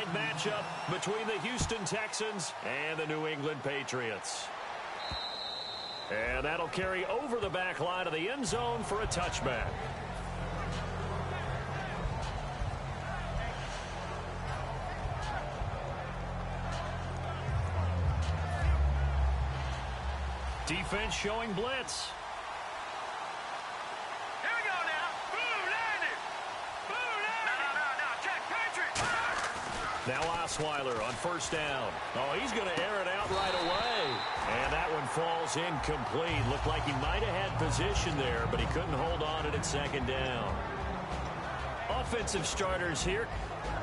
Big matchup between the Houston Texans and the New England Patriots. And that'll carry over the back line of the end zone for a touchback. Defense showing blitz. Here we go now. Boom, landed. Boom, landed. No, check, Patriot. Now Osweiler on first down. Oh, he's going to air it out right away. And that one falls incomplete. Looked like he might have had position there, but he couldn't hold on to it at second down. Offensive starters here.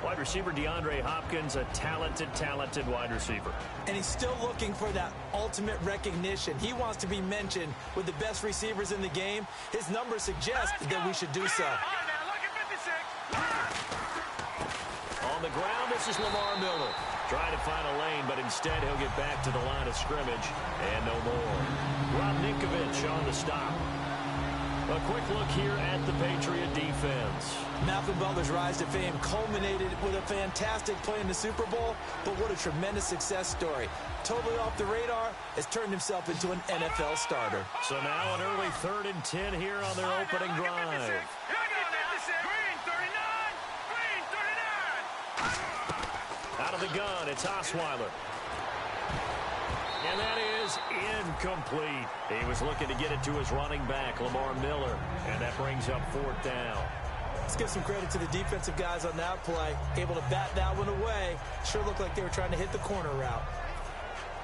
Wide receiver DeAndre Hopkins, a talented wide receiver. And he's still looking for that ultimate recognition. He wants to be mentioned with the best receivers in the game. His numbers suggest that we should do so. On the ground, this is Lamar Miller. Trying to find a lane, but instead he'll get back to the line of scrimmage. And no more. Rob Ninkovich on the stop. A quick look here at the Patriot defense. Malcolm Butler's rise to fame culminated with a fantastic play in the Super Bowl, but what a tremendous success story. Totally off the radar, has turned himself into an NFL starter. So now an early 3rd and 10 here on their opening drive. Out of the gun, it's Osweiler. And that is incomplete. He was looking to get it to his running back, Lamar Miller. And that brings up 4th down. Let's give some credit to the defensive guys on that play. Able to bat that one away. Sure looked like they were trying to hit the corner route.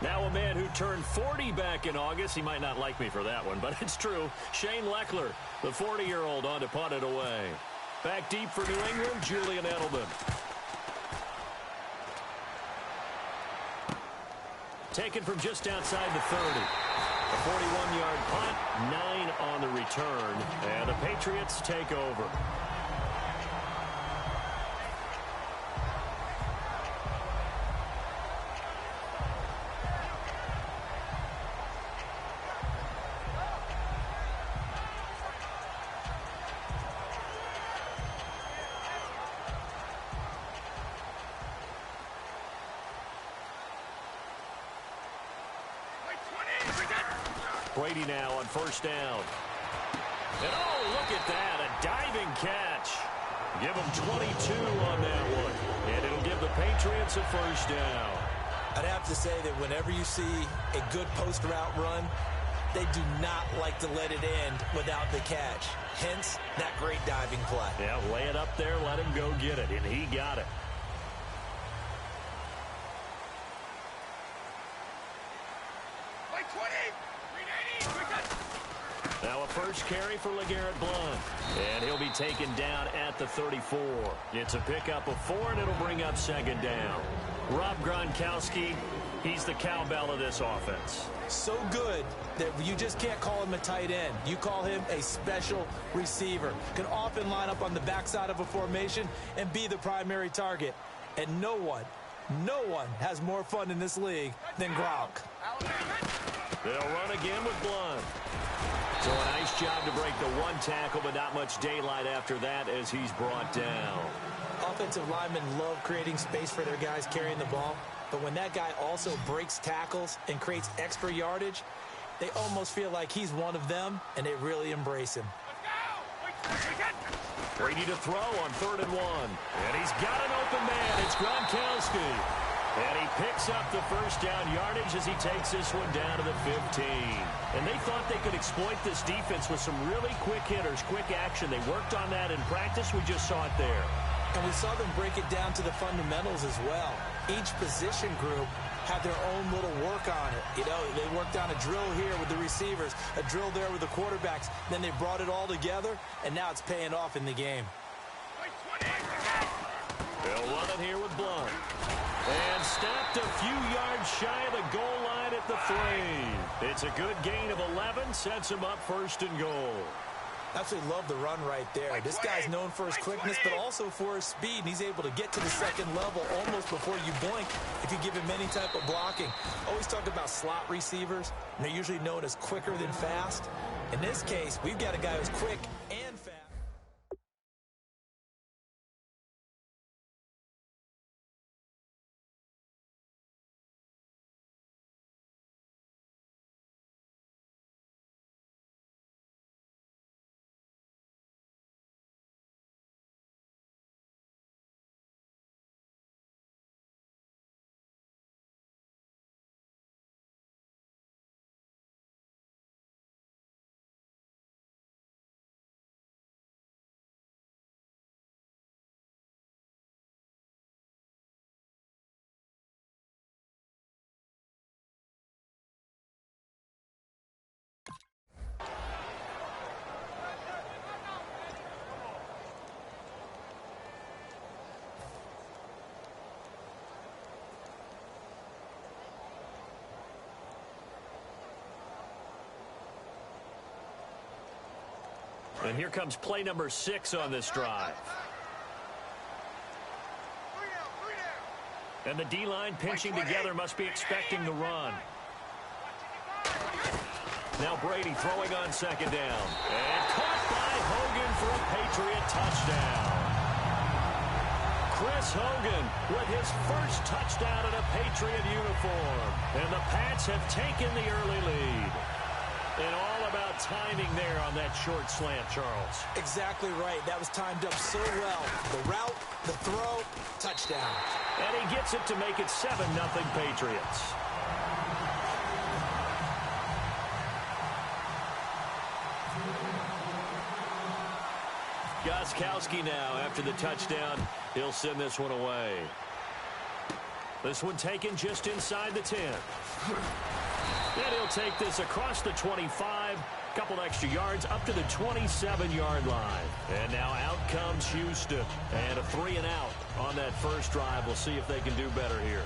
Now a man who turned 40 back in August. He might not like me for that one, but it's true. Shane Leckler, the 40-year-old, on to punt it away. Back deep for New England, Julian Edelman. Taken from just outside the 30. A 41-yard punt, 9 on the return, and the Patriots take over. Brady now on first down. And oh, look at that, a diving catch. Give them 22 on that one. And it'll give the Patriots a first down. I'd have to say that whenever you see a good post route run, they do not like to let it end without the catch. Hence, that great diving play. Yeah, lay it up there, let him go get it, and he got it. Now a first carry for LeGarrette Blount. And he'll be taken down at the 34. It's a pickup of 4, and it'll bring up 2nd down. Rob Gronkowski, he's the cowbell of this offense. So good that you just can't call him a tight end. You call him a special receiver. Can often line up on the backside of a formation and be the primary target. And no one has more fun in this league than Gronk. They'll run again with Blount. So a nice job to break the one tackle, but not much daylight after that as he's brought down. Offensive linemen love creating space for their guys carrying the ball, but when that guy also breaks tackles and creates extra yardage, they almost feel like he's one of them, and they really embrace him. Brady to throw on 3rd and 1. And he's got an open man. It's Gronkowski. And he picks up the first down yardage as he takes this one down to the 15. And they thought they could exploit this defense with some really quick hitters, quick action. They worked on that in practice. We just saw it there. And we saw them break it down to the fundamentals as well. Each position group had their own little work on it. You know, they worked on a drill here with the receivers, a drill there with the quarterbacks. Then they brought it all together, and now it's paying off in the game. They'll run it here with Blount. And stopped a few yards shy of the goal line at the 3. It's a good gain of 11, sets him up 1st and goal. Absolutely love the run right there. This guy's known for his quickness, but also for his speed. And he's able to get to the 2nd level almost before you blink if you give him any type of blocking. Always talk about slot receivers, and they're usually known as quicker than fast. In this case, we've got a guy who's quick and fast. And here comes play number 6 on this drive. And the D-line pinching together must be expecting the run. Now Brady throwing on second down. And caught by Hogan for a Patriot touchdown. Chris Hogan with his first touchdown in a Patriot uniform. And the Pats have taken the early lead. And all about timing there on that short slant, Charles. Exactly right. That was timed up so well. The route, the throw, touchdown. And he gets it to make it 7-0 Patriots. Gostkowski now after the touchdown. He'll send this one away. This one taken just inside the 10. And he'll take this across the 25. Couple extra yards up to the 27-yard line. And now out comes Houston. And a 3-and-out on that first drive. We'll see if they can do better here.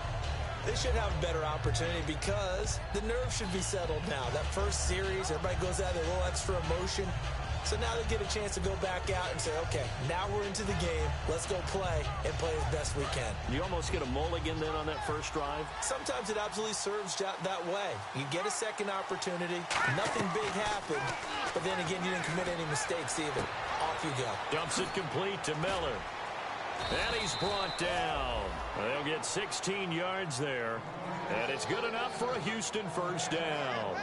They should have a better opportunity because the nerves should be settled now. That first series, everybody goes out with a little extra emotion. So now they get a chance to go back out and say, okay, now we're into the game. Let's go play and play as best we can. You almost get a mulligan then on that first drive? Sometimes it absolutely serves that way. You get a second opportunity. Nothing big happened. But then again, you didn't commit any mistakes either. Off you go. Dumps it complete to Miller. And he's brought down. They'll get 16 yards there. And it's good enough for a Houston first down.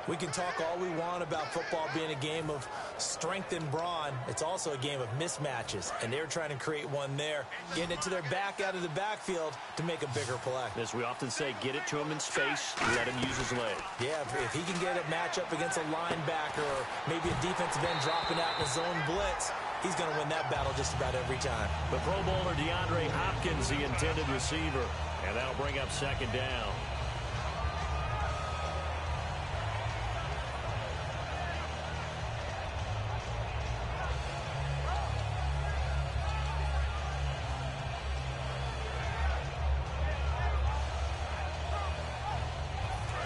We can talk all we want about football being a game of strength and brawn. It's also a game of mismatches, and they're trying to create one there, getting it to their back out of the backfield to make a bigger play. As we often say, get it to him in space, let him use his leg. Yeah, if he can get a matchup against a linebacker or maybe a defensive end dropping out in a zone blitz, he's going to win that battle just about every time. The Pro Bowler DeAndre Hopkins, the intended receiver, and that'll bring up second down.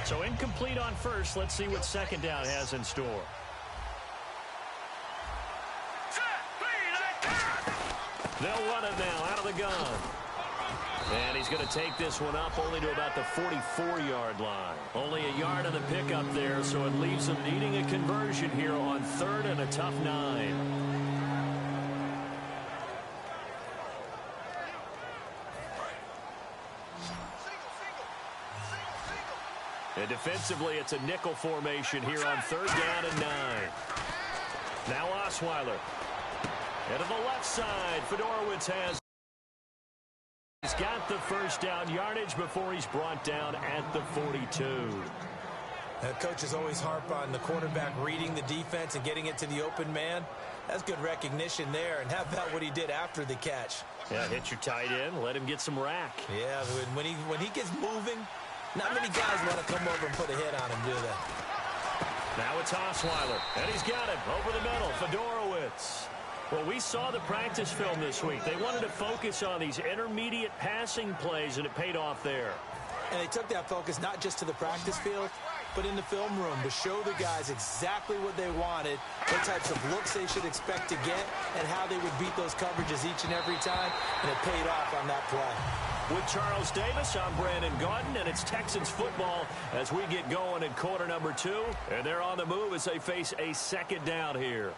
So incomplete on first. Let's see what second down has in store. They'll run it now out of the gun. And he's going to take this one up only to about the 44-yard line. Only a yard on the pickup there, so it leaves them needing a conversion here on 3rd and a tough 9. And defensively, it's a nickel formation here on 3rd down and 9. Now Osweiler. And to the left side, Fedorowicz has. He's got the first down yardage before he's brought down at the 42. Coaches always harp on the quarterback reading the defense and getting it to the open man. That's good recognition there. And how about what he did after the catch? Yeah, hit your tight end, let him get some rack. Yeah, when he gets moving, not many guys want to come over and put a hit on him, do they? Now it's Osweiler, and he's got it over the middle. Fedorowicz. Well, we saw the practice film this week. They wanted to focus on these intermediate passing plays, and it paid off there. And they took that focus not just to the practice field, but in the film room to show the guys exactly what they wanted, what types of looks they should expect to get, and how they would beat those coverages each and every time, and it paid off on that play. With Charles Davis, I'm Brandon Gaudin, and it's Texans football as we get going in quarter number 2. And they're on the move as they face a second down here.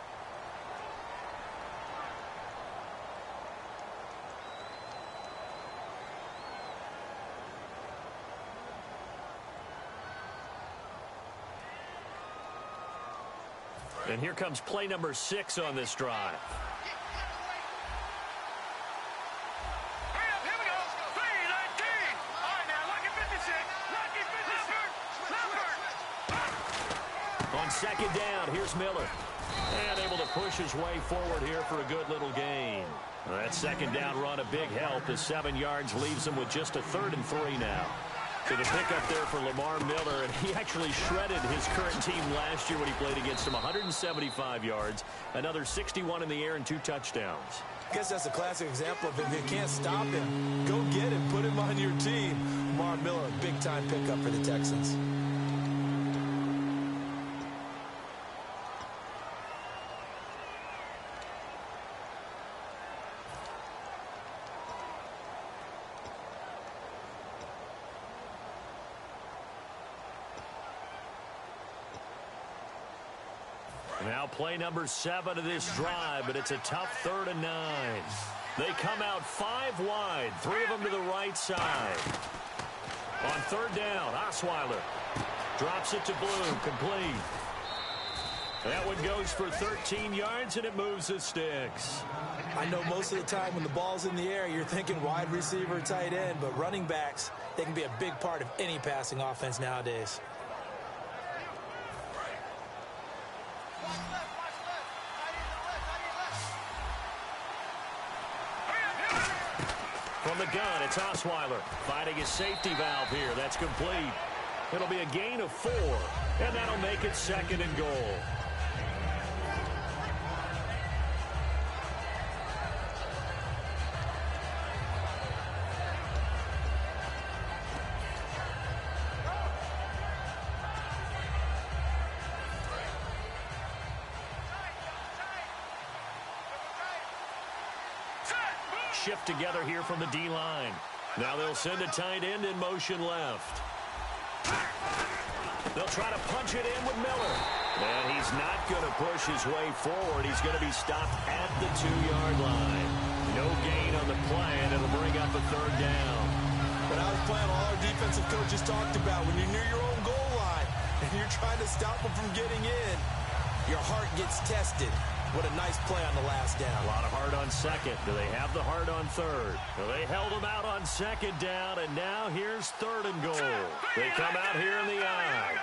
And here comes play number 6 on this drive. On second down, here's Miller. And able to push his way forward here for a good little gain. That second down run, a big help. The 7 yards leaves him with just a 3rd and 3 now. So the pickup there for Lamar Miller, and he actually shredded his current team last year when he played against them. 175 yards, another 61 in the air, and 2 touchdowns. I guess that's a classic example of if you can't stop him, go get him, put him on your team. Lamar Miller, big-time pickup for the Texans. Now play number 7 of this drive, but it's a tough 3rd and 9. They come out 5 wide, 3 of them to the right side. On 3rd down, Osweiler drops it to Blue, complete. That one goes for 13 yards, and it moves the sticks. I know most of the time when the ball's in the air, you're thinking wide receiver, tight end, but running backs, they can be a big part of any passing offense nowadays. From the gun, it's Osweiler finding his safety valve here. That's complete. It'll be a gain of 4, and that'll make it 2nd and goal. Shift together here from the D-line. Now they'll send a tight end in motion left. They'll try to punch it in with Miller. And he's not going to push his way forward. He's going to be stopped at the 2-yard line. No gain on the play, and it'll bring up a 3rd down. But I was playing all our defensive coaches talked about when you're near your own goal line and you're trying to stop them from getting in, your heart gets tested. What a nice play on the last down. A lot of heart on 2nd. Do they have the heart on 3rd? Well, they held him out on 2nd down, and now here's 3rd and goal. They come out here in the I.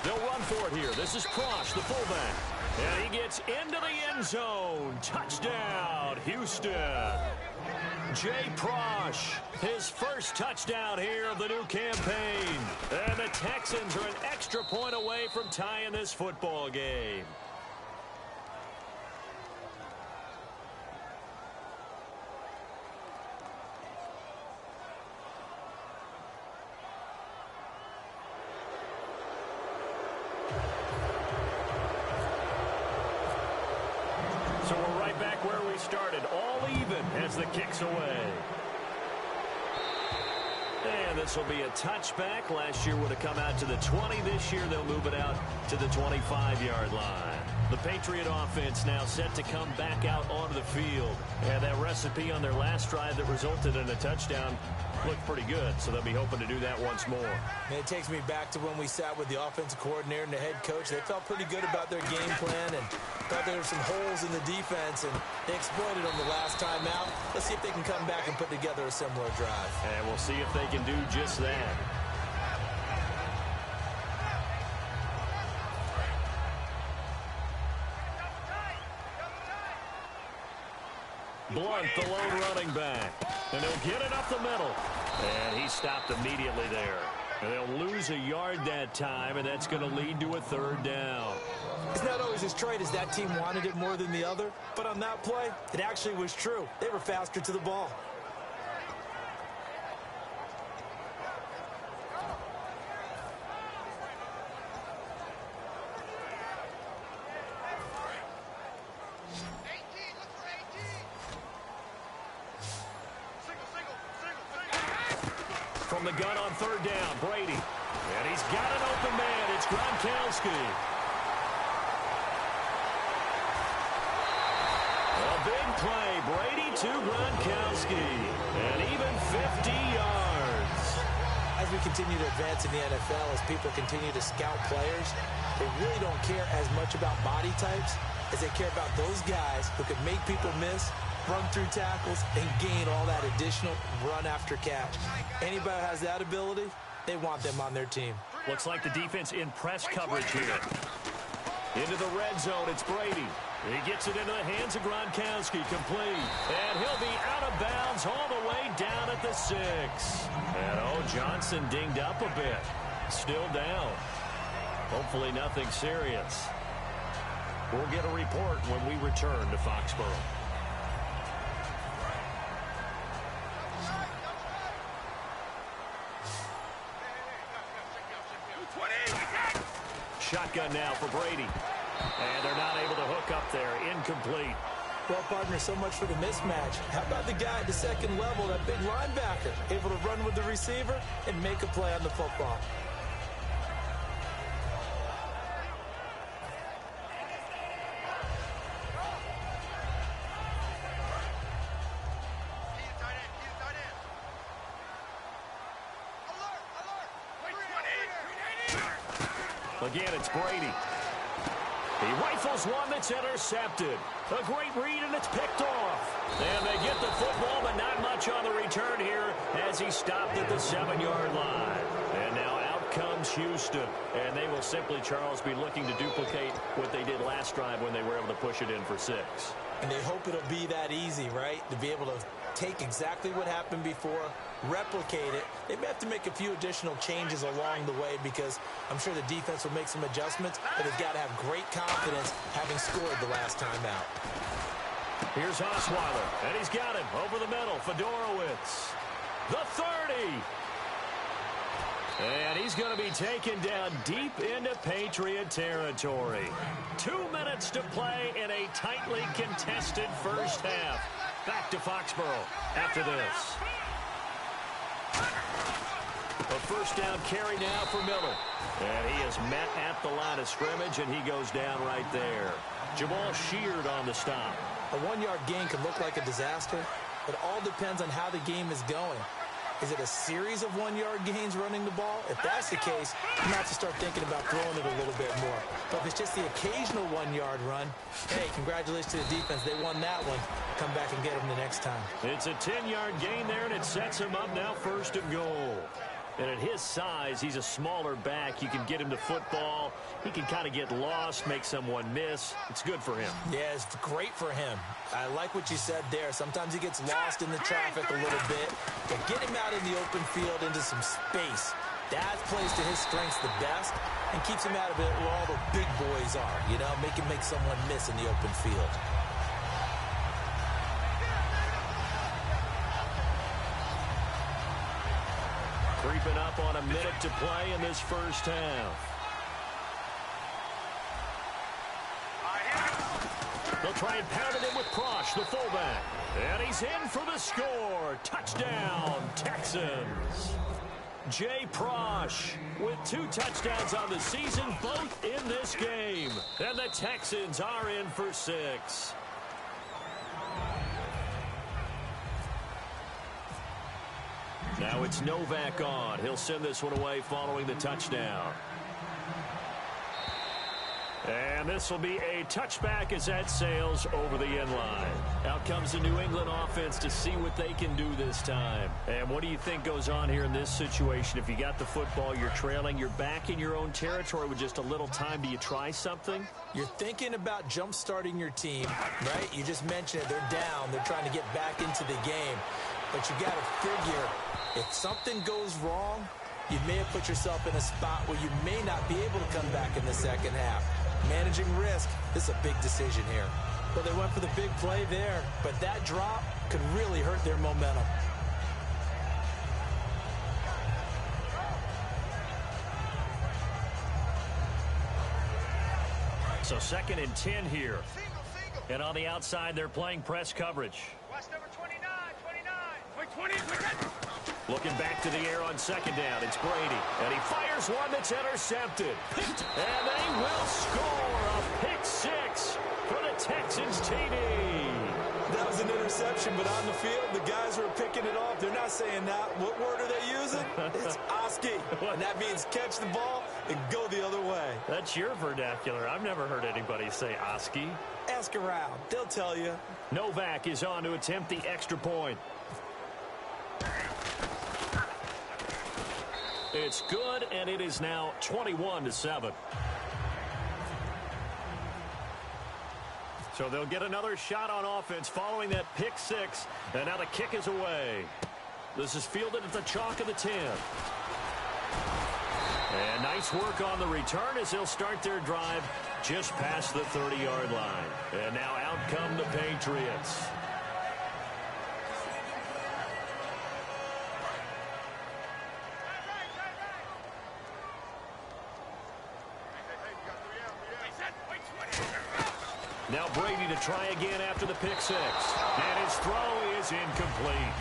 They'll run for it here. This is Prosh, the fullback. And he gets into the end zone. Touchdown, Houston. Jay Prosh, his first touchdown here of the new campaign. And the Texans are an extra point away from tying this football game. So we're right back where we started, all even as the kick's away. And this will be a touchback. Last year would have come out to the 20. This year they'll move it out to the 25-yard line. The Patriot offense now set to come back out onto the field. And that recipe on their last drive that resulted in a touchdown looked pretty good, so they'll be hoping to do that once more. And it takes me back to when we sat with the offensive coordinator and the head coach. They felt pretty good about their game plan and thought there were some holes in the defense, and they exploited them the last time out. Let's see if they can come back and put together a similar drive. And we'll see if they can do just that. Blunt, the lone running back. And they'll get it up the middle. And he stopped immediately there. And they'll lose a yard that time, and that's going to lead to a 3rd down. It's not always as straight as that team wanted it more than the other, but on that play, it actually was true. They were faster to the ball. From the gun on 3rd down, Brady. And he's got an open man. It's Gronkowski. A big play. Brady to Gronkowski. And even 50 yards. As we continue to advance in the NFL, as people continue to scout players, they really don't care as much about body types as they care about those guys who can make people miss, run through tackles, and gain all that additional run after catch. Anybody who has that ability, they want them on their team. Looks like the defense in press coverage here. Into the red zone, it's Brady. He gets it into the hands of Gronkowski, complete. And he'll be out of bounds all the way down at the 6. And, Johnson dinged up a bit. Still down. Hopefully nothing serious. We'll get a report when we return to Foxborough. Shotgun now for Brady. And they're not able to hook up there. Incomplete. Well, partner, so much for the mismatch. How about the guy at the 2nd level, that big linebacker, able to run with the receiver and make a play on the football? Again, it's Brady. He rifles one that's intercepted. A great read, and it's picked off. And they get the football, but not much on the return here as he stopped at the 7-yard line. And now out comes Houston. And they will simply, Charles, be looking to duplicate what they did last drive when they were able to push it in for 6. And they hope it'll be that easy, right? To be able to take exactly what happened before, replicate it. They may have to make a few additional changes along the way because I'm sure the defense will make some adjustments, but they've got to have great confidence having scored the last time out. Here's Osweiler, and he's got him over the middle. Fedorowicz, the 30. And he's going to be taken down deep into Patriot territory. 2 minutes to play in a tightly contested first half. Back to Foxborough after this. A first down carry now for Miller. And he is met at the line of scrimmage, and he goes down right there. Jamal Sheard on the stop. A 1-yard gain could look like a disaster. It all depends on how the game is going. Is it a series of 1-yard gains running the ball? If that's the case, you might have to start thinking about throwing it a little bit more. But if it's just the occasional 1-yard run, hey, congratulations to the defense. They won that one. Come back and get them the next time. It's a 10-yard gain there, and it sets him up now 1st and goal. And at his size, he's a smaller back. You can get him to football. He can kind of get lost, make someone miss. It's good for him. Yeah, it's great for him. I like what you said there. Sometimes he gets lost in the traffic a little bit. But get him out in the open field into some space. That plays to his strengths the best and keeps him out of it where all the big boys are. You know, make him make someone miss in the open field. Creeping up on a minute to play in this first half. They'll try and pound it in with Prosh, the fullback. And he's in for the score. Touchdown, Texans. Jay Prosh with 2 touchdowns on the season, both in this game. And the Texans are in for 6. Now it's Novak on. He'll send this one away following the touchdown. And this will be a touchback as that sails over the end line. Out comes the New England offense to see what they can do this time. And what do you think goes on here in this situation? If you got the football, you're trailing, you're back in your own territory with just a little time. Do you try something? You're thinking about jump-starting your team, right? You just mentioned it. They're down. They're trying to get back into the game. But you got to figure if something goes wrong, you may have put yourself in a spot where you may not be able to come back in the second half. Managing risk, this is a big decision here. Well, they went for the big play there, but that drop could really hurt their momentum. So 2nd and 10 here. And on the outside, they're playing press coverage. Watch number 29. Wait, 20. Looking back to the air on 2nd down, it's Brady. And he fires one that's intercepted. Picked, and they will score a pick 6 for the Texans TD. That was an interception, but on the field, the guys who are picking it off, they're not saying that. What word are they using? It's Oski. And that means catch the ball and go the other way. That's your vernacular. I've never heard anybody say Oski. Ask around. They'll tell you. Novak is on to attempt the extra point. It's good, and it is now 21-7. So they'll get another shot on offense following that pick 6, and now the kick is away. This is fielded at the chalk of the 10. And nice work on the return as they'll start their drive just past the 30-yard line. And now out come the Patriots. Now Brady to try again after the pick 6. And his throw is incomplete.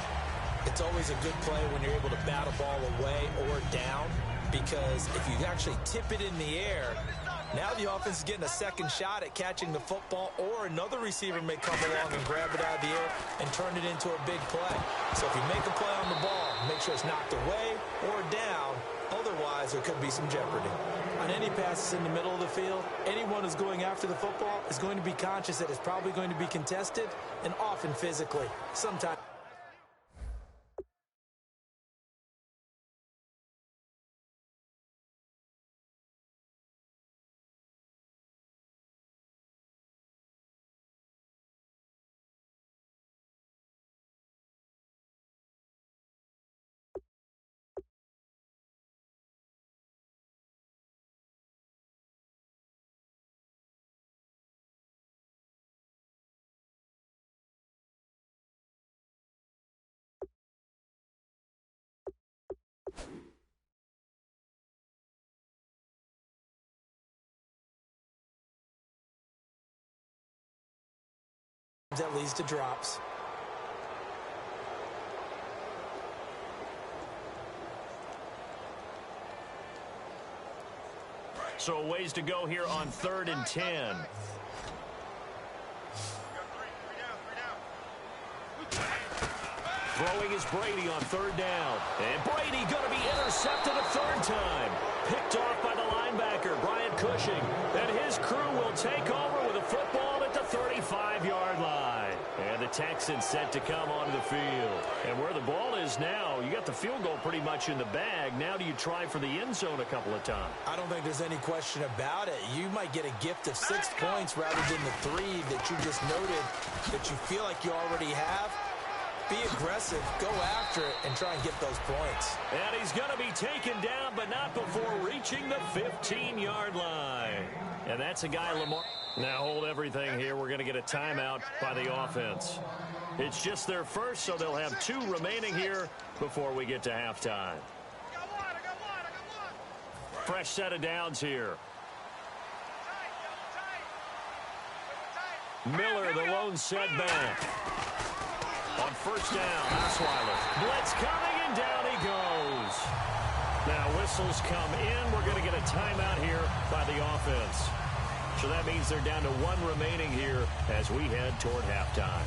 It's always a good play when you're able to bat a ball away or down, because if you actually tip it in the air, Now the offense is getting a second shot at catching the football, or another receiver may come along and grab it out of the air and turn it into a big play. So if you make a play on the ball, make sure it's knocked away or down. Otherwise, there could be some jeopardy. On any passes in the middle of the field, anyone who's going after the football is going to be conscious that it's probably going to be contested, and often physically. Sometimes that leads to drops. So a ways to go here on 3rd and 10. Throwing is Brady on 3rd down. And Brady going to be intercepted a 3rd time. Picked off by the linebacker, Brian Cushing. And his crew will take over with a football at the 35-yard line. And the Texans set to come onto the field. And where the ball is now, you got the field goal pretty much in the bag. Now do you try for the end zone a couple of times? I don't think there's any question about it. You might get a gift of 6 points rather than the 3 that you just noted that you feel like you already have. Be aggressive, go after it, and try and get those points. And he's going to be taken down, but not before reaching the 15-yard line. And that's a guy Lamar. Now hold everything here. We're going to get a timeout by the offense. It's just their first, so they'll have 2 remaining here before we get to halftime. Fresh set of downs here. Miller, the lone setback. On 1st down, Osweiler. Blitz coming, and down he goes. Now whistles come in. We're going to get a timeout here by the offense. So that means they're down to 1 remaining here as we head toward halftime.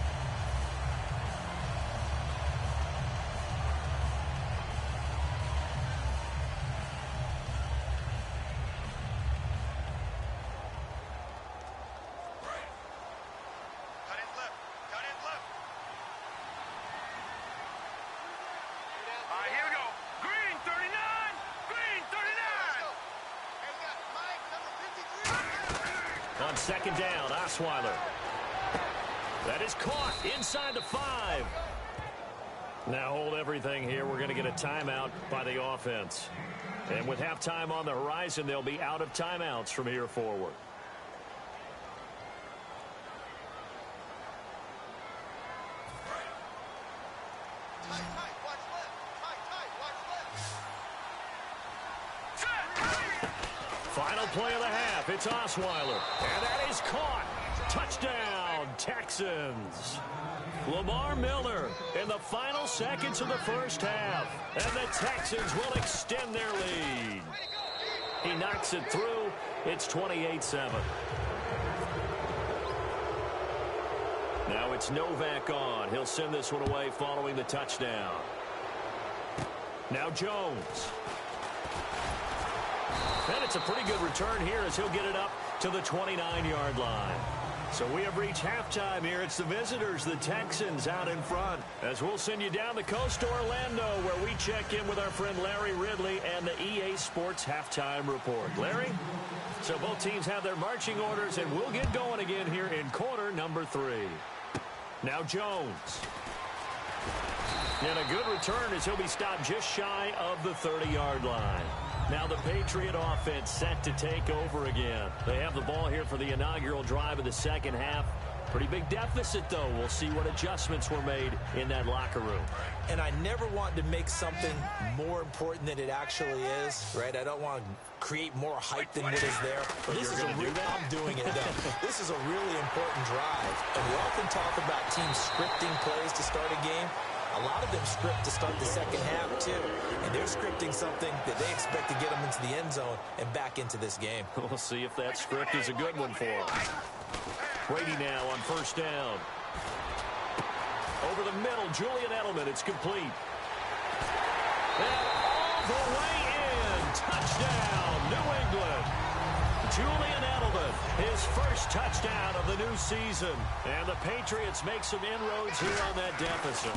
On 2nd down, Osweiler. That is caught inside the 5. Now hold everything here. We're going to get a timeout by the offense. And with halftime on the horizon, they'll be out of timeouts from here forward. Final play of the half. It's Osweiler. And that is caught. Touchdown, Texans. Lamar Miller in the final seconds of the first half. And the Texans will extend their lead. He knocks it through. It's 28-7. Now it's Novak on. He'll send this one away following the touchdown. Now Jones. And it's a pretty good return here as he'll get it up to the 29-yard line. So we have reached halftime here. It's the visitors, the Texans, out in front. As we'll send you down the coast to Orlando, where we check in with our friend Larry Ridley and the EA Sports Halftime Report. Larry? So both teams have their marching orders, and we'll get going again here in quarter number 3. Now Jones. And a good return as he'll be stopped just shy of the 30-yard line. Now the Patriot offense set to take over again. They have the ball here for the inaugural drive of the second half. Pretty big deficit, though. We'll see what adjustments were made in that locker room. And I never want to make something more important than it actually is, right? I don't want to create more hype than what is there. But this is I'm doing it, though. This is a really important drive. And we often talk about teams scripting plays to start a game. A lot of them script to start the second half, too. And they're scripting something that they expect to get them into the end zone and back into this game. We'll see if that script is a good one for them. Brady now on first down. Over the middle, Julian Edelman. It's complete. And all the way in. Touchdown, New England. Julian Edelman, his first touchdown of the new season. And the Patriots make some inroads here on that deficit.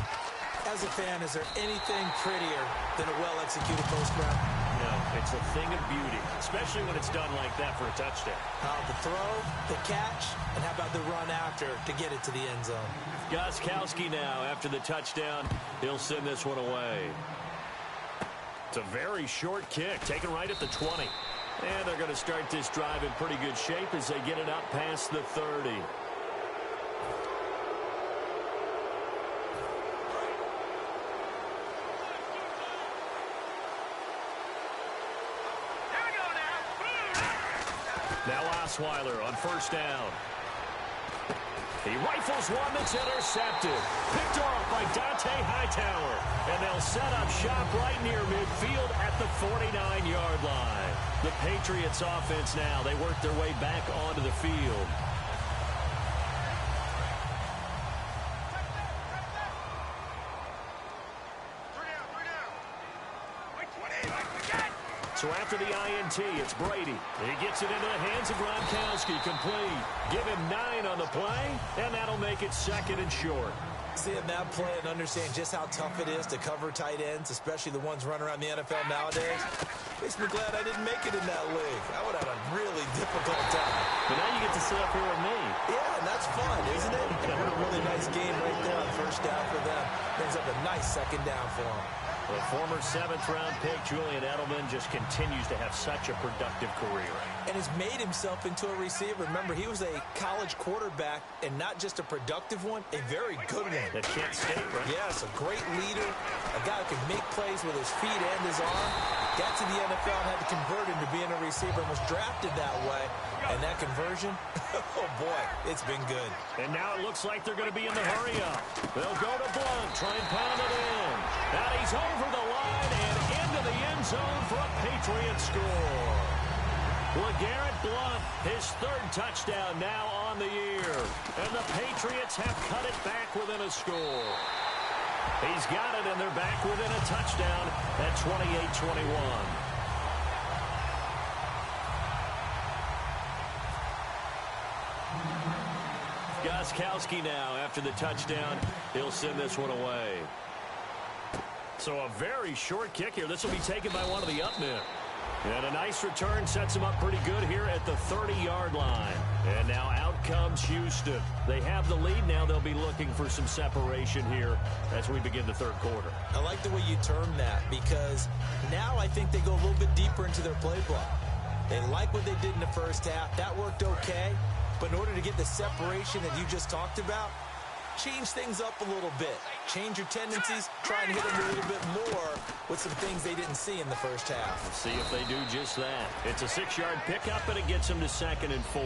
As a fan, is there anything prettier than a well-executed post route? No, it's a thing of beauty, especially when it's done like that for a touchdown. The throw, the catch, and how about the run after to get it to the end zone? Gostkowski now after the touchdown. He'll send this one away. It's a very short kick, taken right at the 20. And they're going to start this drive in pretty good shape as they get it up past the 30. Now Osweiler on first down. He rifles one that's intercepted. Picked off by Dante Hightower. And they'll set up shop right near midfield at the 49-yard line. The Patriots offense now, they work their way back onto the field. So after the INT, it's Brady. He gets it into the hands of Gronkowski, complete. Give him 9 on the play, and that'll make it second and short. Seeing that play and understand just how tough it is to cover tight ends, especially the ones running around the NFL nowadays, makes me glad I didn't make it in that league. I would have a really difficult time. But now you get to sit up here with me. Yeah, and that's fun, isn't it? And what a really nice game right there on first down for them. Brings up a nice second down for them. The former 7th-round pick, Julian Edelman, just continues to have such a productive career. And has made himself into a receiver. Remember, he was a college quarterback, and not just a productive one, a very good one. That Kent State, right? Yes, a great leader, a guy who can make plays with his feet and his arm. Got to the NFL and had to convert into being a receiver and was drafted that way. And that conversion, oh boy, it's been good. And now it looks like they're going to be in the hurry-up. They'll go to Blunt, try and pound it in. Now he's over the line and into the end zone for a Patriot score. LeGarrette Blunt, his 3rd touchdown now on the year. And the Patriots have cut it back within a score. He's got it, and they're back within a touchdown at 28-21. Gostkowski now after the touchdown. He'll send this one away. So a very short kick here. This will be taken by one of the up men. And a nice return sets him up pretty good here at the 30-yard line. And now out comes Houston. They have the lead. Now they'll be looking for some separation here as we begin the 3rd quarter. I like the way you term that because now I think they go a little bit deeper into their playbook. They like what they did in the first half. That worked okay. But in order to get the separation that you just talked about, change things up a little bit. Change your tendencies, try and hit them a little bit more with some things they didn't see in the first half. Let's see if they do just that. It's a 6-yard pickup, and it gets them to 2nd and 4.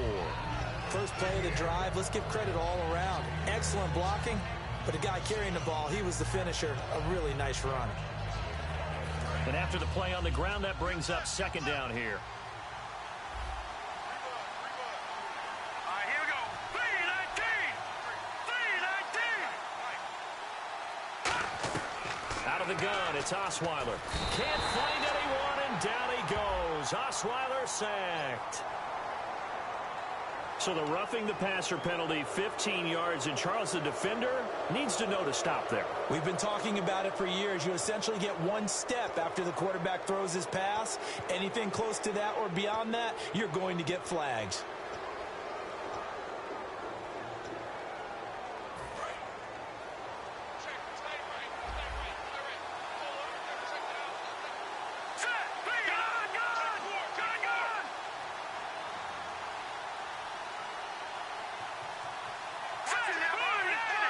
First play of the drive, let's give credit all around. Excellent blocking, but the guy carrying the ball, he was the finisher. A really nice run. And after the play on the ground, that brings up 2nd down here. The gun, it's Osweiler. Can't find anyone, and down he goes. Osweiler sacked. So the roughing the passer penalty, 15 yards, and Charles, the defender, needs to know to stop there. We've been talking about it for years. You essentially get 1 step after the quarterback throws his pass. Anything close to that or beyond that, you're going to get flags.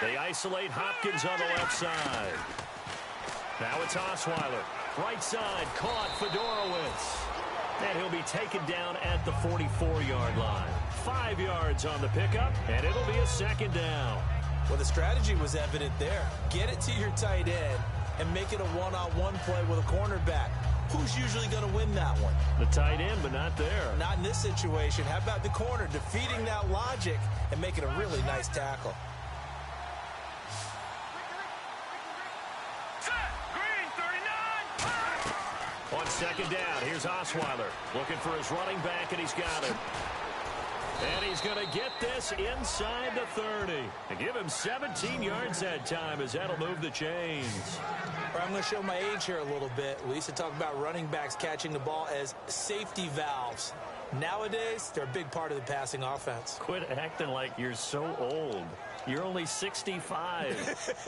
They isolate Hopkins on the left side. Now it's Osweiler. Right side, caught Fedorowicz. And he'll be taken down at the 44-yard line. 5 yards on the pickup, and it'll be a 2nd down. Well, the strategy was evident there. Get it to your tight end and make it a one-on-one play with a cornerback. Who's usually going to win that one? The tight end, but not there. Not in this situation. How about the corner defeating that logic and making a really nice tackle? Green 39. On second down, here's Osweiler looking for his running back, and he's got it. And he's going to get this inside the 30. And give him 17 yards that time, as that'll move the chains. I'm going to show my age here a little bit. We used to talk about running backs catching the ball as safety valves. Nowadays, they're a big part of the passing offense. Quit acting like you're so old. You're only 65.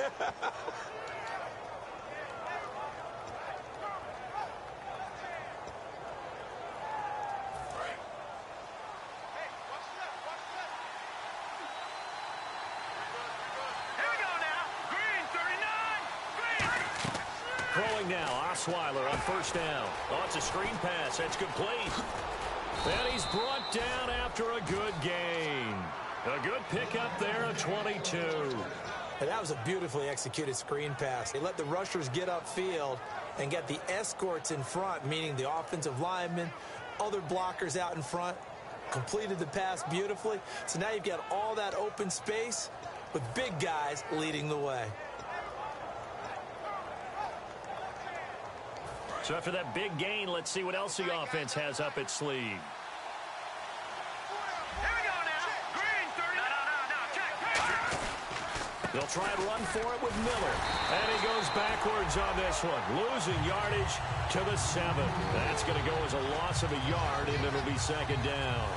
Throwing now, Osweiler on first down. Oh, it's a screen pass. That's complete. And he's brought down after a good gain. A good pickup there of 22. And that was a beautifully executed screen pass. They let the rushers get upfield and get the escorts in front, meaning the offensive linemen, other blockers out in front, completed the pass beautifully. So now you've got all that open space with big guys leading the way. So after that big gain, let's see what else the offense has up its sleeve. Here we go now. Green 30. No. Check. They'll try and run for it with Miller. And he goes backwards on this one, losing yardage to the 7. That's going to go as a loss of a yard, and it'll be second down.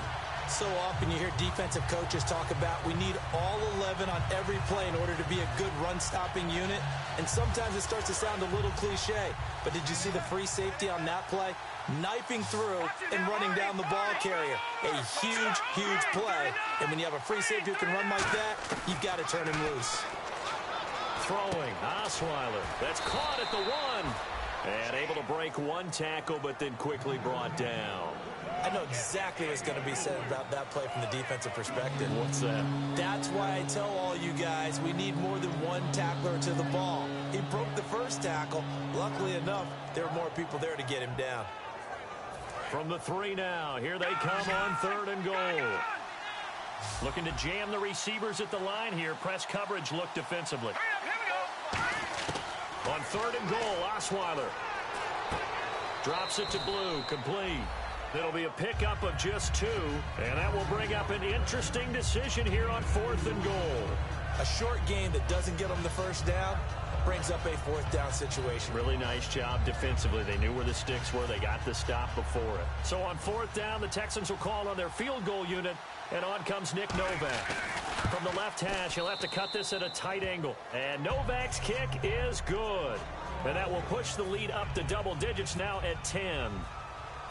So often you hear defensive coaches talk about we need all 11 on every play in order to be a good run-stopping unit. And sometimes it starts to sound a little cliche. But did you see the free safety on that play? Knifing through and running down the ball carrier. A huge, huge play. And when you have a free safety who can run like that, you've got to turn him loose. Throwing, Osweiler. That's caught at the 1. And able to break one tackle, but then quickly brought down. I know exactly what's going to be said about that play from the defensive perspective. What's that? That's why I tell all you guys we need more than one tackler to the ball. He broke the first tackle. Luckily enough, there were more people there to get him down. From the 3 now, here they come on 3rd and goal. Looking to jam the receivers at the line here. Press coverage look defensively. Here we go. On 3rd and goal, Osweiler drops it to Blue, complete. It'll be a pickup of just 2, and that will bring up an interesting decision here on 4th and goal. A short game that doesn't get them the first down brings up a 4th down situation. Really nice job defensively. They knew where the sticks were. They got the stop before it. So on 4th down, the Texans will call on their field goal unit, and on comes Nick Novak. From the left hash, he'll have to cut this at a tight angle. And Novak's kick is good. And that will push the lead up to double digits now at 10.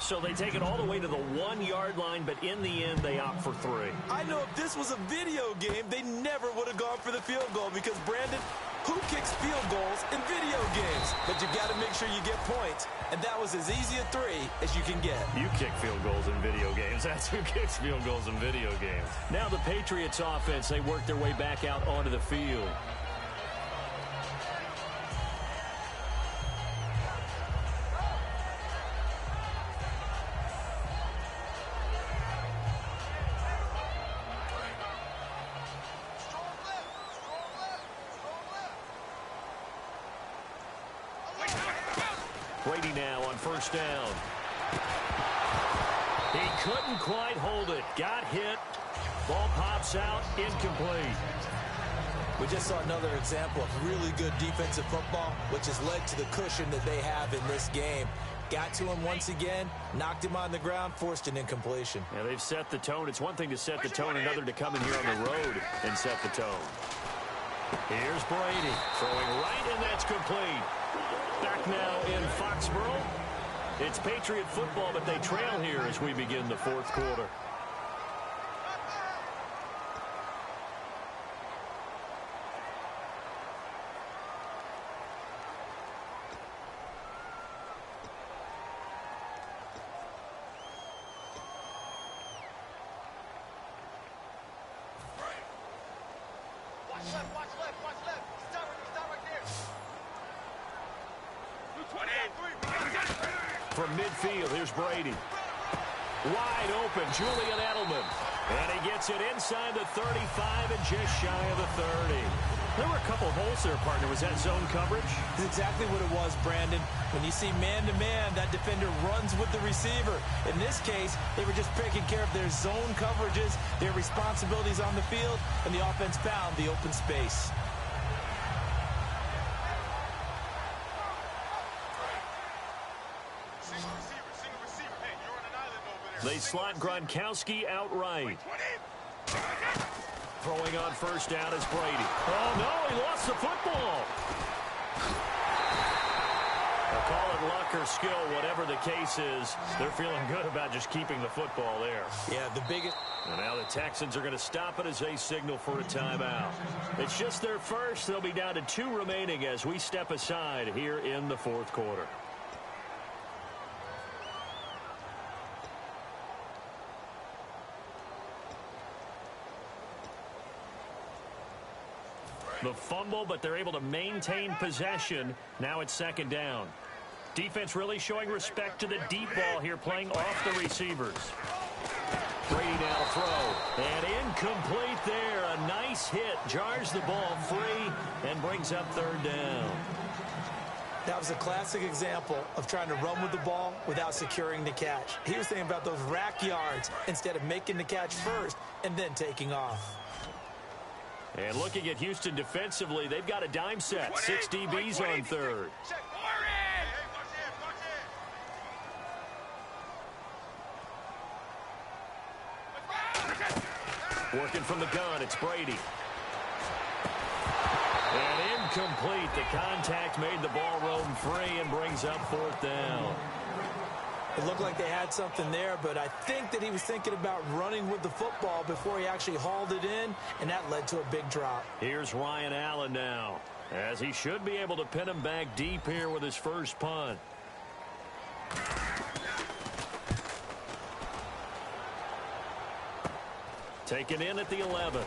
So they take it all the way to the 1-yard line, but in the end, they opt for 3. I know if this was a video game, they never would have gone for the field goal because, Brandon, who kicks field goals in video games? But you've got to make sure you get points, and that was as easy a 3 as you can get. You kick field goals in video games. That's who kicks field goals in video games. Now the Patriots offense, they work their way back out onto the field. Brady now on first down. He couldn't quite hold it. Got hit. Ball pops out. Incomplete. We just saw another example of really good defensive football, which has led to the cushion that they have in this game. Got to him once again, knocked him on the ground, forced an incompletion. Yeah, they've set the tone. It's one thing to set the tone, another to come in here on the road and set the tone. Here's Brady throwing right, and that's complete. Back now in Foxborough. It's Patriot football, but they trail here as we begin the 4th quarter. From midfield, here's Brady. Wide open, Julian Edelman. And he gets it inside the 35 and just shy of the 30. There were a couple holes there, partner. Was that zone coverage? That's exactly what it was, Brandon. When you see man-to-man, that defender runs with the receiver. In this case, they were just taking care of their zone coverages, their responsibilities on the field, and the offense found the open space. They slot Gronkowski outright. Throwing on first down is Brady. Oh, no, he lost the football. They'll call it luck or skill, whatever the case is. They're feeling good about just keeping the football there. Yeah, the biggest. And now the Texans are going to stop it as they signal for a timeout. It's just their first. They'll be down to 2 remaining as we step aside here in the fourth quarter. The fumble, but they're able to maintain possession. Now it's second down. Defense really showing respect to the deep ball here, playing off the receivers. Brady now throw. And incomplete there. A nice hit. Jars the ball free and brings up third down. That was a classic example of trying to run with the ball without securing the catch. He was thinking about those rack yards instead of making the catch first and then taking off. And looking at Houston defensively, they've got a dime set. 6 DBs on third. Working from the gun, it's Brady. And incomplete. The contact made the ball roam free and brings up fourth down. It looked like they had something there, but I think that he was thinking about running with the football before he actually hauled it in, and that led to a big drop. Here's Ryan Allen now, as he should be able to pin him back deep here with his first punt. Taken in at the 11.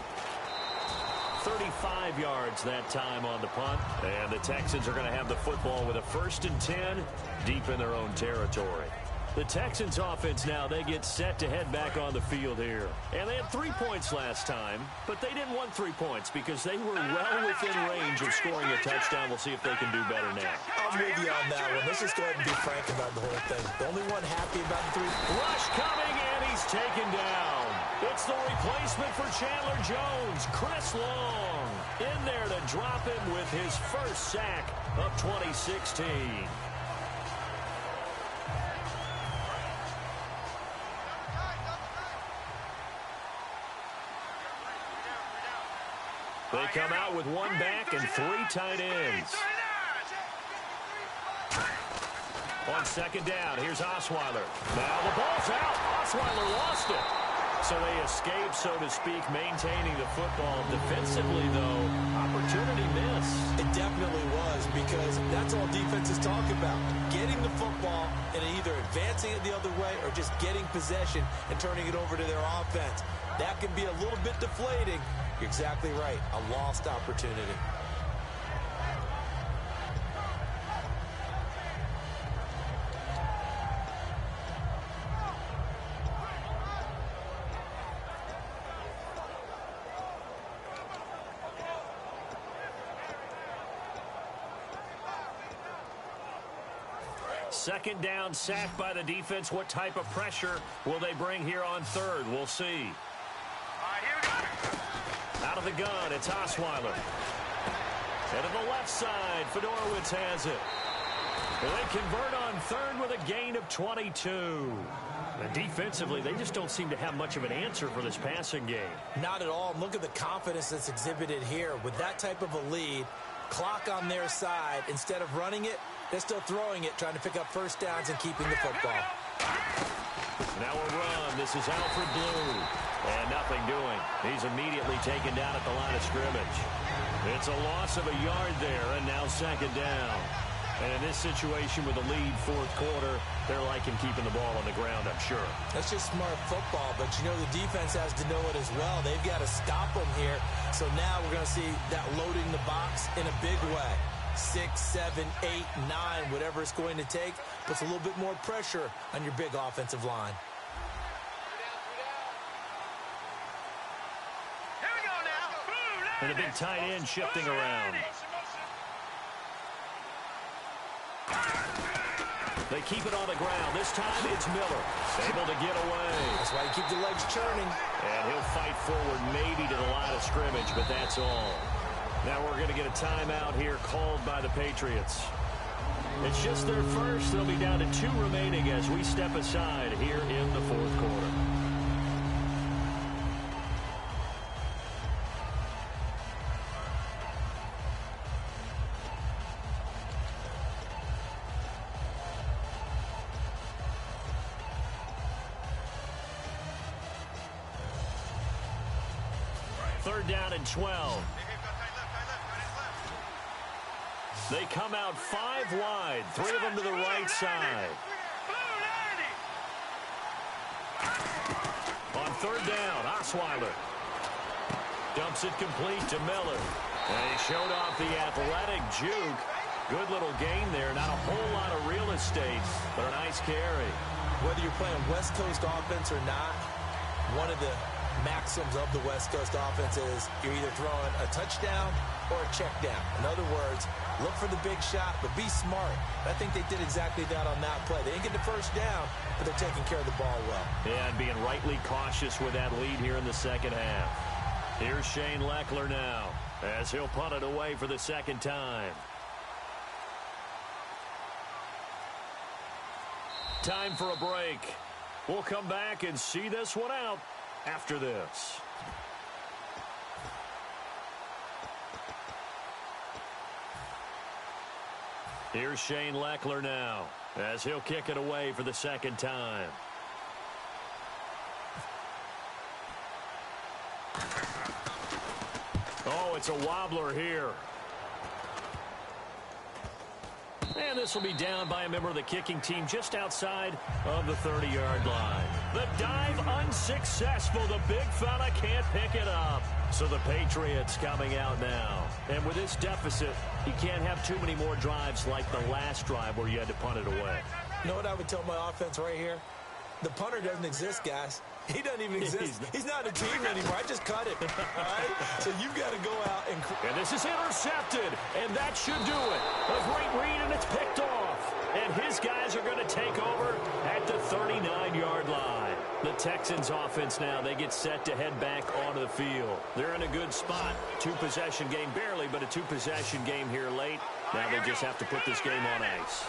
35 yards that time on the punt. And the Texans are going to have the football with a 1st and 10 deep in their own territory. The Texans offense now, they get set to head back on the field here. And they had 3 points last time, but they didn't want 3 points because they were well within range of scoring a touchdown. We'll see if they can do better now. I'm with you on that one. Let's just go ahead and be frank about the whole thing. The only one happy about the 3. Rush coming, and he's taken down. It's the replacement for Chandler Jones, Chris Long, in there to drop him with his first sack of 2016. They come out with 1 back and 3 tight ends. On second down, here's Osweiler. Now the ball's out. Osweiler lost it. So they escape, so to speak, maintaining the football. Defensively, though, opportunity missed. It definitely was, because that's all defenses talk about. Getting the football and either advancing it the other way or just getting possession and turning it over to their offense. That can be a little bit deflating. You're exactly right. A lost opportunity. Second down, sacked by the defense. What type of pressure will they bring here on third? We'll see. Out of the gun, it's Osweiler. And to the left side, Fedorowicz has it. And they convert on third with a gain of 22. And defensively, they just don't seem to have much of an answer for this passing game. Not at all. Look at the confidence that's exhibited here. With that type of a lead, clock on their side, instead of running it, they're still throwing it, trying to pick up first downs and keeping the football. Now a run. This is Alfred Blue. And nothing doing. He's immediately taken down at the line of scrimmage. It's a loss of a yard there, and now second down. And in this situation with a lead fourth quarter, they're liking keeping the ball on the ground, I'm sure. That's just smart football, but you know the defense has to know it as well. They've got to stop them here. So now we're going to see that loading the box in a big way. 6, 7, 8, 9, whatever it's going to take, puts a little bit more pressure on your big offensive line. Here we go now. And the big tight end shifting around. They keep it on the ground. This time it's Miller. Able to get away. That's why you keep the legs churning. And he'll fight forward maybe to the line of scrimmage, but that's all. Now we're going to get a timeout here called by the Patriots. It's just their first. They'll be down to 2 remaining as we step aside here in the fourth quarter. Third down and 12. They come out 5 wide, 3 of them to the right side. On third down, Osweiler dumps it complete to Miller. And he showed off the athletic juke. Good little gain there. Not a whole lot of real estate, but a nice carry. Whether you're playing West Coast offense or not, one of the maxims of the West Coast offense is you're either throwing a touchdown or a check down. In other words, look for the big shot, but be smart. I think they did exactly that on that play. They didn't get the first down, but they're taking care of the ball well. Yeah, and being rightly cautious with that lead here in the second half. Here's Shane Leckler now as he'll punt it away for the second time. Time for a break. We'll come back and see this one out after this. Here's Shane Leckler now as he'll kick it away for the second time. Oh, it's a wobbler here. And this will be down by a member of the kicking team just outside of the 30-yard line. The dive unsuccessful. The big fella can't pick it up. So the Patriots coming out now. And with this deficit, you can't have too many more drives like the last drive where you had to punt it away. You know what I would tell my offense right here? The punter doesn't exist, guys. He doesn't even exist. He's not a team anymore. I just cut it. All right? So you've got to go out and... And this is intercepted. And that should do it. A great read, and it's picked off. And his guys are going to take over at the 39-yard line. The Texans offense now, they get set to head back onto the field. They're in a good spot. 2-possession game, barely, but a 2-possession game here late. Now they just have to put this game on ice.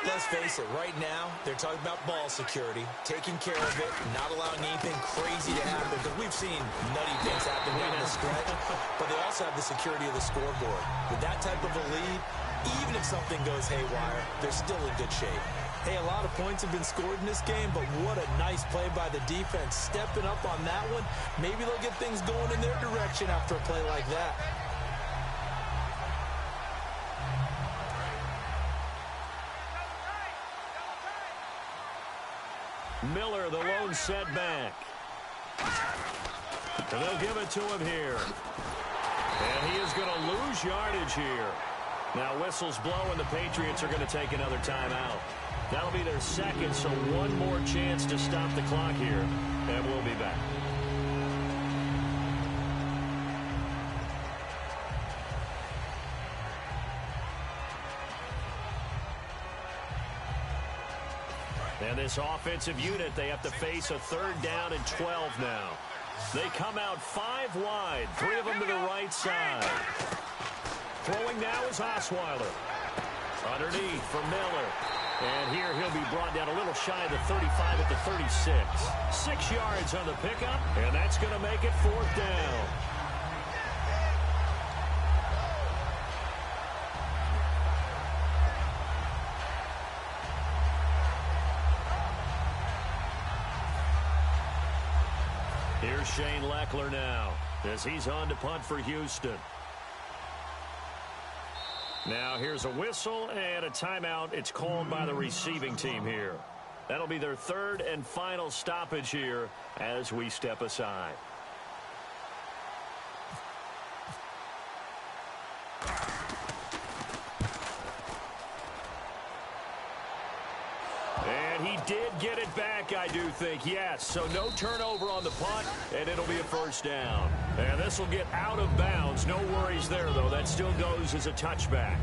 Let's face it, right now, they're talking about ball security, taking care of it, not allowing anything crazy to happen, because we've seen nutty things happen down the stretch, but they also have the security of the scoreboard. With that type of a lead, even if something goes haywire, they're still in good shape. Hey, a lot of points have been scored in this game, but what a nice play by the defense. Stepping up on that one, maybe they'll get things going in their direction after a play like that. Miller, the lone setback. And they'll give it to him here. And he is going to lose yardage here. Now whistles blow, and the Patriots are going to take another timeout. That'll be their second, so one more chance to stop the clock here. And we'll be back. And this offensive unit, they have to face a third down and 12 now. They come out 5 wide, 3 of them to the right side. Throwing now is Osweiler. Underneath for Miller. And here he'll be brought down a little shy of the 35 at the 36. 6 yards on the pickup, and that's going to make it 4th down. Here's Shane Leckler now as he's on to punt for Houston. Now here's a whistle and a timeout. It's called by the receiving team here. That'll be their 3rd and final stoppage here as we step aside. And he did get it back, I do think, yes. So no turnover on the punt, and it'll be a first down. And this will get out of bounds. No worries there, though. That still goes as a touchback.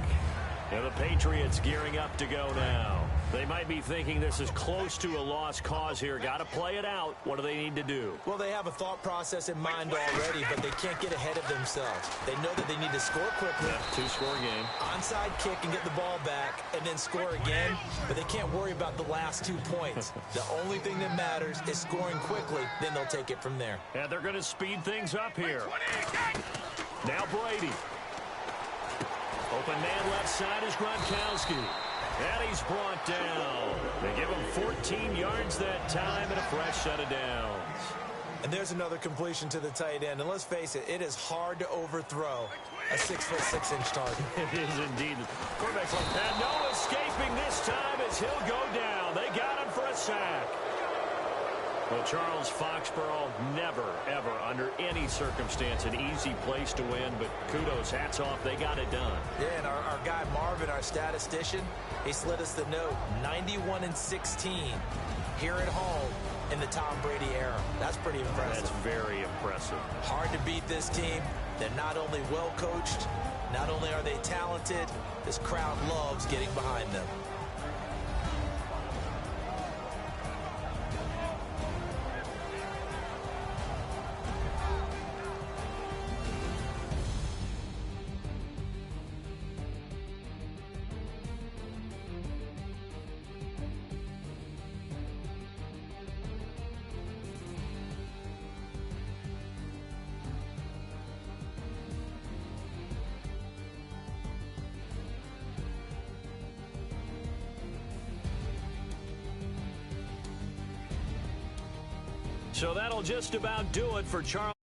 And the Patriots gearing up to go now. They might be thinking this is close to a lost cause here. Got to play it out. What do they need to do? Well, they have a thought process in mind already, but they can't get ahead of themselves. They know that they need to score quickly. Yeah, two-score game. Onside kick and get the ball back and then score again, but they can't worry about the last 2 points. The only thing that matters is scoring quickly, then they'll take it from there. And they're going to speed things up here. Now Brady. Open man left side is Gronkowski. And he's brought down. They give him 14 yards that time and a fresh set of downs. And there's another completion to the tight end. And let's face it, it is hard to overthrow a 6'6" target. It is indeed. Quarterback's like that. No escaping this time as he'll go down. They got him for a sack. Well, Charles, Foxborough, never, ever, under any circumstance, an easy place to win. But kudos, hats off, they got it done. Yeah, and our guy Marvin, our statistician, he slid us the note. 91-16 here at home in the Tom Brady era. That's pretty impressive. That's very impressive. Hard to beat this team. They're not only well coached, not only are they talented, this crowd loves getting behind them. So that'll just about do it for Charles.